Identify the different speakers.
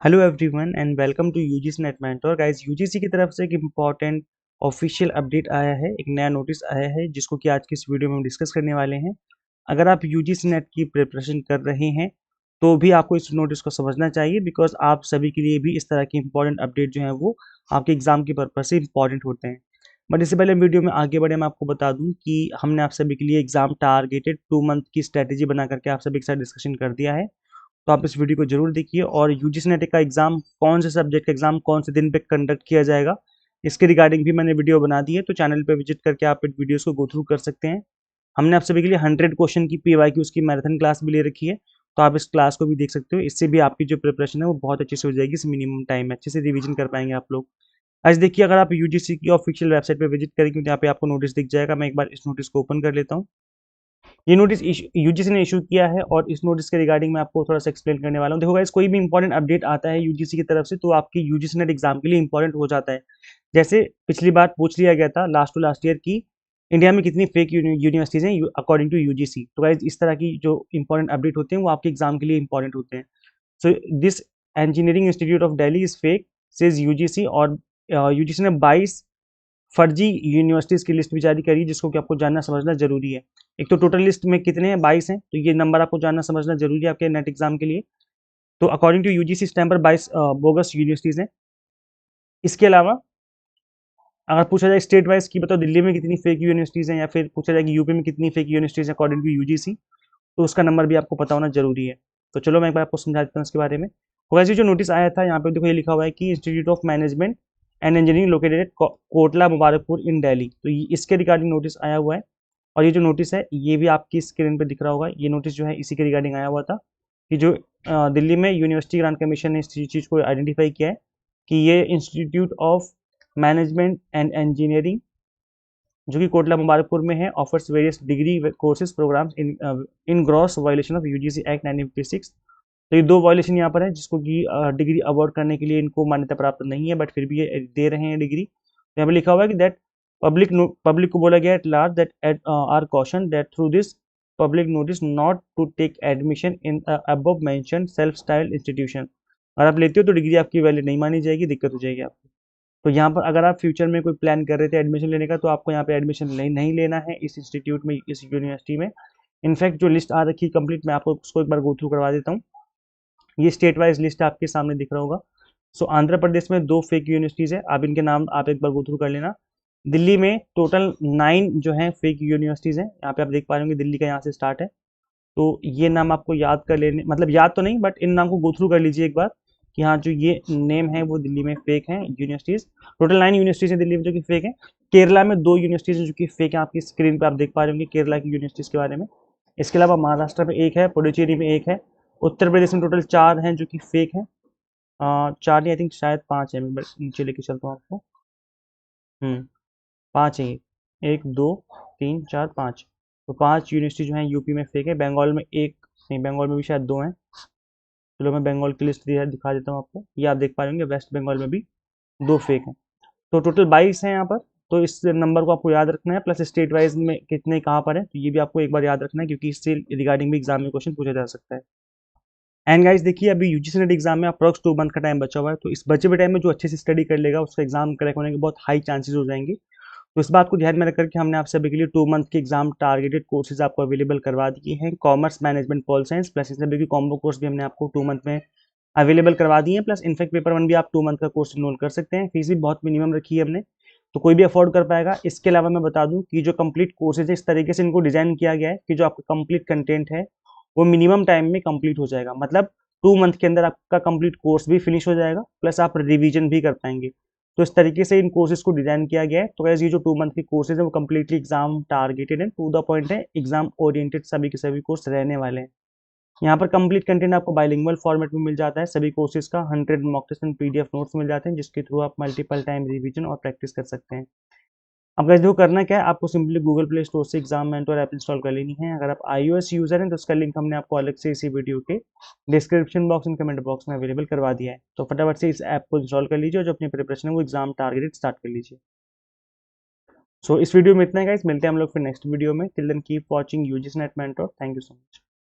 Speaker 1: Hello everyone and welcome to UGC NET mentor guys. UGC की तरफ से एक इम्पॉर्टेंट ऑफिशियल अपडेट आया है, एक नया नोटिस आया है जिसको कि आज की इस वीडियो में हम डिस्कस करने वाले हैं। अगर आप यूजीसी नेट की प्रिपरेशन कर रहे हैं तो भी आपको इस नोटिस को समझना चाहिए, बिकॉज आप सभी के लिए भी इस तरह की इंपॉर्टेंट अपडेट जो है वो आपके एग्जाम के पर्पज से इंपॉर्टेंट होते हैं। बट इससे पहले वीडियो में आगे बढ़े मैं आपको बता दूं कि हमने आप सभी के लिए एग्जाम टारगेटेड 2 मंथ की स्ट्रेटेजी बना करके आप सभी के साथ डिस्कशन कर दिया है। तो आप इस वीडियो को जरूर देखिए। और यूजीसी नेट का एग्जाम कौन से सब्जेक्ट का एग्जाम कौन से दिन पे कंडक्ट किया जाएगा, इसके रिगार्डिंग भी मैंने वीडियो बना दी है, तो चैनल पे विजिट करके आप इन वीडियोस को गो थ्रू कर सकते हैं। हमने आप सभी के लिए 100 क्वेश्चन की पीवाईक्यू उसकी मैराथन क्लास भी ले रखी है, तो आप इस क्लास को भी देख सकते हो। इससे भी आपकी जो प्रिपरेशन है वो बहुत अच्छे से हो जाएगी, इस मिनिमम टाइम में अच्छे से रिवीजन कर पाएंगे आप लोग। आज देखिए, अगर आप यूजीसी की ऑफिशियल वेबसाइट पे विजिट करेंगे तो यहाँ पे आपको नोटिस दिख जाएगा। मैं एक बार इस नोटिस को ओपन कर लेता हूँ। ये नोटिस यूजीसी ने इशू किया है और इस नोटिस के रिगार्डिंग मैं आपको थोड़ा सा एक्सप्लेन करने वाला हूँ। देखो गाइस, कोई भी इंपॉर्टेंट अपडेट आता है यूजीसी की तरफ से तो आपकी यूजीसी नेट एग्जाम के लिए इंपॉर्टेंट हो जाता है। जैसे पिछली बार पूछ लिया गया था लास्ट टू लास्ट ईयर की इंडिया में कितनी फेक यूनिवर्सिटीज हैं अकॉर्डिंग टू यूजीसी। तो गाइस, इस तरह की जो इंपॉर्टेंट अपडेट होते हैं वो आपके एग्जाम के लिए इंपॉर्टेंट होते हैं। So this engineering institute of Delhi is fake says UGC. और यूजीसी ने 22 फर्जी यूनिवर्सिटीज की लिस्ट भी जारी करी, जिसको कि आपको जानना समझना जरूरी है। एक तो टोटल लिस्ट में कितने हैं, 22 हैं, तो ये नंबर आपको जानना समझना जरूरी है आपके नेट एग्जाम के लिए। तो अकॉर्डिंग टू यूजीसी इस टाइम पर 22 बोगस यूनिवर्सिटीज हैं। इसके अलावा अगर पूछा जाए स्टेट वाइज की बताओ दिल्ली में कितनी फेक यूनिवर्सिटीज हैं, या फिर पूछा जाए कि यूपी में कितनी फेक यूनिवर्सिटीज हैं अकॉर्डिंग टू यूजीसी, तो उसका नंबर भी आपको पता होना जरूरी है। तो चलो मैं एक बार आपको समझा देता हूँ इसके बारे में। तो वैसे जो नोटिस आया था यहाँ पे देखो, ये लिखा हुआ है कि institute of management and engineering located at Kotla Mubarakpur in Delhi, तो इसके रिगार्डिंग नोटिस आया हुआ है। और ये जो नोटिस है ये भी आपकी स्क्रीन पे दिख रहा होगा। ये नोटिस जो है इसी के रिगार्डिंग आया हुआ था कि जो दिल्ली में यूनिवर्सिटी ग्रांट कमीशन ने इस चीज़ को आइडेंटिफाई किया है कि ये institute of management and engineering जो कि कोटला मुबारकपुर में है offers various degree courses programs in gross violation of UGC act 1956। तो ये दो वायलेशन यहाँ पर है, जिसको कि डिग्री अवार्ड करने के लिए इनको मान्यता प्राप्त नहीं है, बट फिर भी ये दे रहे हैं डिग्री। तो यहाँ पर लिखा हुआ है कि दैट पब्लिक को बोला गया at large that are caution that through this public notice not to take admission in above mentioned self style institution. अगर आप लेते हो तो डिग्री आपकी वैलिड नहीं मानी जाएगी, दिक्कत हो जाएगी आपको। तो यहाँ पर अगर आप फ्यूचर में कोई प्लान कर रहे थे एडमिशन लेने का, तो आपको यहाँ पे एडमिशन नहीं लेना है इस इंस्टीट्यूट में, इस यूनिवर्सिटी में। इनफैक्ट जो लिस्ट आ रखी है कंप्लीट, मैं आपको उसको एक बार गो थ्रू करवा देता हूँ। ये स्टेट वाइज लिस्ट आपके सामने दिख रहा होगा। सो आंध्र प्रदेश में 2 फेक यूनिवर्सिटीज है, आप इनके नाम आप एक बार गो थ्रू कर लेना। दिल्ली में टोटल 9 जो है फेक यूनिवर्सिटीज हैं, यहाँ पे आप देख पा रहे होंगे दिल्ली का यहाँ से स्टार्ट है। तो ये नाम आपको याद कर लेने, मतलब याद तो नहीं, बट इन नाम को गो थ्रू कर लीजिए एक बार कि हाँ जो ये नेम है वो दिल्ली में फेक है यूनिवर्सिटीज। टोटल 9 यूनिवर्सिटीज हैं दिल्ली में जो कि फेक है। केरला में 2 यूनिवर्सिटीज हैं जो कि फेक है, आपकी स्क्रीन पे आप देख पा रहे होंगे केरला की यूनिवर्सिटीज के बारे में। इसके अलावा महाराष्ट्र में एक है, पुडुचेरी में एक है, उत्तर प्रदेश में टोटल 4 हैं जो कि फेक है। 4 नहीं, आई थिंक शायद 5 है, मैं बस नीचे लेके चलता हूँ आपको। 5 है ये, 1 2 3 4 5। तो 5 यूनिवर्सिटी जो है यूपी में फेक है। बंगाल में एक नहीं, बंगाल में भी शायद 2 हैं। चलो मैं बंगाल की लिस्ट दिखा देता हूँ आपको, ये आप देख पा रहे होंगे वेस्ट बंगाल में भी 2 फेक हैं। तो टोटल 22 हैं यहाँ पर। तो इस नंबर को आपको याद रखना है, प्लस स्टेट वाइज में कितने कहाँ पर है तो ये भी आपको एक बार याद रखना है, क्योंकि इससे रिगार्डिंग भी एग्जाम में क्वेश्चन पूछा जा सकता है। एंड गाइस देखिए, अभी यूजीसी नेट एग्जाम में अप्रॉक्स 2 मंथ का टाइम बचा हुआ है, तो इस बचे हुए टाइम में जो अच्छे से स्टडी कर लेगा उसका एग्जाम क्रैक होने के बहुत हाई चांसेस हो जाएंगे। तो इस बात को ध्यान में रखकर के हमने आप सभी के लिए 2 मंथ के एग्जाम टारगेटेड कोर्सेज आपको अवेलेबल करवा दिए हैं। Commerce, management, pol science, plus इस सभी की कॉम्बो कोर्स भी हमने आपको 2 मंथ में अवेलेबल करवा दिए हैं। प्लस इनफैक्ट पेपर 1 भी आप 2 मंथ का कोर्स इनरोल कर सकते हैं। फीस भी बहुत मिनिमम रखी है हमने, तो कोई भी अफोर्ड कर पाएगा। इसके अलावा मैं बता दूं कि जो कंप्लीट कोर्सेज है इस तरीके से इनको डिजाइन किया गया है कि जो आपका कंप्लीट कंटेंट है वो मिनिमम टाइम में कंप्लीट हो जाएगा। मतलब 2 मंथ के अंदर आपका कंप्लीट कोर्स भी फिनिश हो जाएगा, प्लस आप रिवीजन भी कर पाएंगे। तो इस तरीके से इन कोर्सेज को डिजाइन किया गया है। तो वैसे ये जो 2 मंथ के कोर्सेज है वो कम्प्लीटली एग्जाम टारगेटेड है, टू द पॉइंट है, एग्जाम ओरिएंटेड सभी के सभी कोर्स रहने वाले हैं। यहाँ पर कंप्लीट कंटेंट आपको बाइलिंगुअल फॉर्मेट में मिल जाता है। सभी कोर्सेज का 100 mock test and PDF notes मिल जाते हैं, जिसके थ्रू आप मल्टीपल टाइम रिवीजन और प्रैक्टिस कर सकते हैं। अब गाइस देखो, करना क्या है, आपको सिंपली गूगल प्ले स्टोर से एग्जाम मेंटर ऐप इंस्टॉल कर लेनी है। अगर आप iOS यूजर हैं तो उसका लिंक हमने आपको अलग से इसी वीडियो के description box and comment box में अवेलेबल करवा दिया है। तो फटाफट से इस ऐप को इंस्टॉल कर लीजिए और जो अपनी प्रिपरेशन है वो एग्जाम टारगेटेड स्टार्ट कर लीजिए। सो इस वीडियो में इतना है गाइस, मिलते हैं हम लोग फिर नेक्स्ट वीडियो में। Till then keep watching UGC NET mentor. Thank you so much.